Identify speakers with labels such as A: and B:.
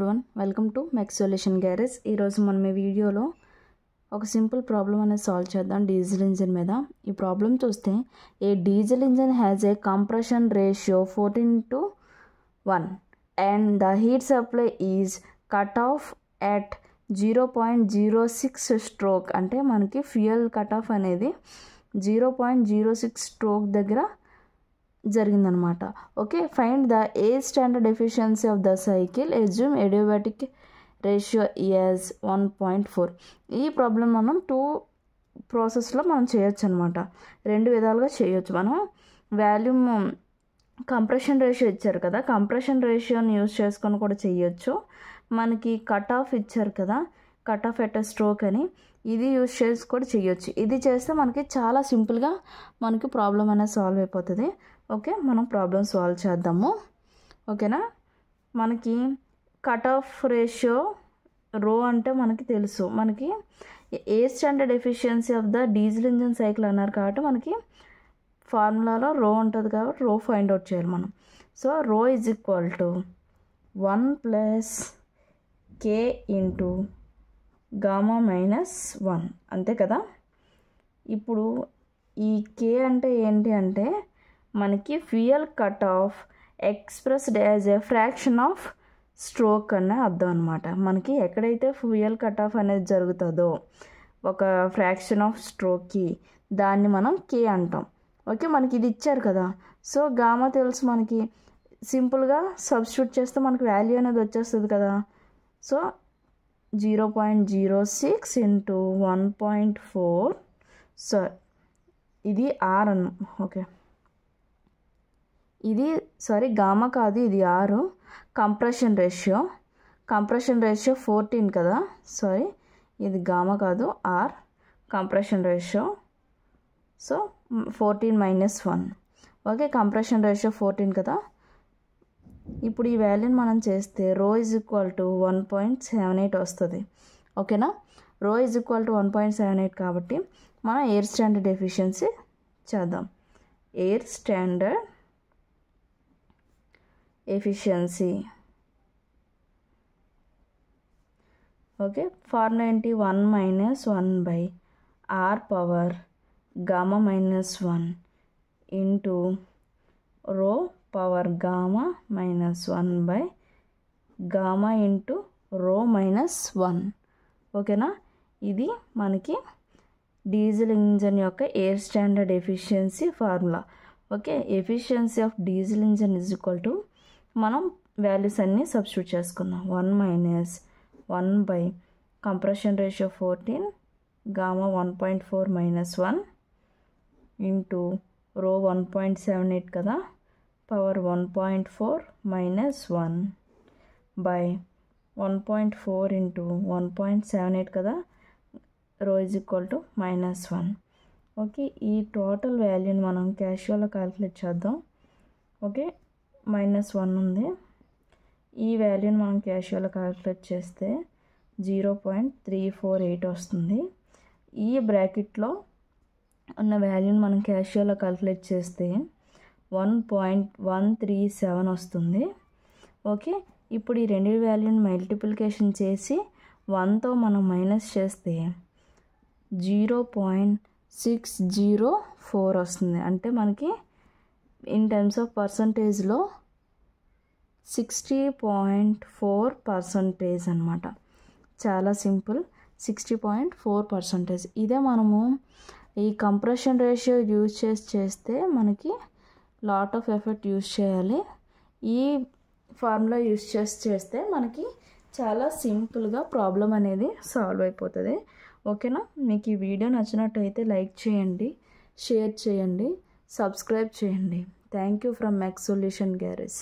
A: Everyone, welcome to Mech Solution Garage. ఈరోజు మనం ఈ వీడియోలో ఒక సింపుల్ ప్రాబ్లం అనేది సాల్వ్ చేద్దాం డీజిల్ ఇంజిన్ మీద. ఈ ప్రాబ్లం చూస్తే a diesel engine has a compression ratio 14:1 and the heat supply is cut off at 0.06 stroke. అంటే మనకి ఫ్యూయల్ కట్ ఆఫ్ అనేది 0.06 స్ట్రోక్ దగ్గర జరిగిందనమాట. Okay, find the age standard efficiency of the cycle, assume adiabatic ratio as 1.4. ఈ problem మనం 2 ప్రాసెస్లో మనం చేయొచ్చు అనమాట. 2 విధాలుగా చేయొచ్చు. మనం వాల్యూమ్ కంప్రెషన్ రేషియో ఇచ్చారు కదా, కంప్రెషన్ రేషియోని యూజ్ చేసుకొని కూడా చేయొచ్చు. మనకి కట్ ఆఫ్ ఇచ్చారు కదా, కట్ ఆఫ్ ఎట్ స్ట్రోక్ అని, ఇది యూజ్ చేసి కూడా చేయొచ్చు. ఇది చేస్తే మనకి చాలా సింపుల్గా మనకి ప్రాబ్లం అనేది సాల్వ్ అయిపోతుంది. ఓకే, మనం ప్రాబ్లం సాల్వ్ చేద్దాము. ఓకేనా, మనకి కట్ ఆఫ్ రేషియో రో అంటే మనకి తెలుసు. మనకి a standard efficiency of the diesel engine cycle అన్నారు కాబట్టి మనకి ఫార్ములాలో రో ఉంటుంది కాబట్టి రో ఫైండ్ అవుట్ చేయాలి మనం. సో రో is equal to 1 + K into gamma -1, అంతే కదా. ఇప్పుడు ఈ K అంటే ఏంటి అంటే మనకి fuel cut off expressed as a fraction of stroke అనే అర్థం అనమాట. మనకి ఎక్కడైతే ఫ్యూయల్ కట్ ఆఫ్ అనేది జరుగుతుందో ఒక ఫ్రాక్షన్ ఆఫ్ స్ట్రోక్కి, దాన్ని మనం K అంటాం. ఓకే, మనకి ఇది ఇచ్చారు కదా, సో గామా తెలుసు మనకి, సింపుల్గా సబ్స్టిట్యూట్ చేస్తే మనకి వాల్యూ అనేది వచ్చేస్తుంది కదా. సో 0.06 ఇంటూ 1.4, సో ఇది R అన్న. ఓకే, ఇది గామా కాదు, ఇది R. కంప్రెషన్ రేషియో 14 కదా, ఇది గామా కాదు, R compression ratio. So 14 - 1. Okay, compression ratio 14 కదా. ఇప్పుడు ఈ వాల్యూని మనం చేస్తే రో ఈజ్ ఈక్వల్ టు 1.78 వస్తుంది. ఓకేనా, రో ఈజ్ ఈక్వల్ టు 1.78 కాబట్టి మనం ఎయిర్ స్టాండర్డ్ ఎఫిషియన్సీ చేద్దాం. Air standard efficiency, okay, formula ఏంటి, 1 - 1/R పవర్ గామా -1 ఇంటూ రో పవర్ గామా -1 గామా ఇంటూ రో -1. ఓకేనా, ఇది మనకి డీజిల్ ఇంజన్ యొక్క air standard efficiency formula. Okay, efficiency of diesel engine is equal to, మనం వాల్యూస్ అన్నీ సబ్స్టిట్యూట్ చేసుకుందాం. 1 - 1 కంప్రెషన్ రేషియో 14 గామా 1.4 - 1 ఇంటూ రో 1.78 కదా, పవర్ 1.4 - 1 1.4 ఇంటూ 1.78 కదా, రో ఈజ్ ఈక్వల్ టు -1. ఓకే, ఈ టోటల్ వాల్యూని మనం క్యాషువల్గా క్యాలిక్యులేట్ చేద్దాం. ఓకే, -1 ఉంది. ఈ వాల్యూని మనం క్యాషువల్గా క్యాలిక్యులేట్ చేస్తే 0.348 వస్తుంది. ఈ బ్రాకెట్లో ఉన్న వాల్యూని మనం క్యాషువల్గా క్యాలిక్యులేట్ చేస్తే 1.137 వస్తుంది. ఓకే, ఇప్పుడు ఈ రెండు వాల్యూని మల్టిప్లికేషన్ చేసి 1తో మనం మైనస్ చేస్తే 0.604 వస్తుంది. అంటే మనకి ఇన్ టర్మ్స్ ఆఫ్ పర్సంటేజ్లో 60.4% అనమాట. చాలా సింపుల్, 60.4%. ఇదే మనము ఈ కంప్రెషన్ రేషియో యూజ్ చేస్తే మనకి లాట్ ఆఫ్ ఎఫర్ట్ యూజ్ చేయాలి. ఈ ఫార్ములా యూజ్ చేస్తే మనకి చాలా సింపుల్గా ప్రాబ్లం అనేది సాల్వ్ అయిపోతుంది. ఓకేనా, మీకు ఈ వీడియో నచ్చినట్టయితే లైక్ చేయండి, షేర్ చేయండి, సబ్స్క్రైబ్ చేయండి. Thank you from mech Solution garage.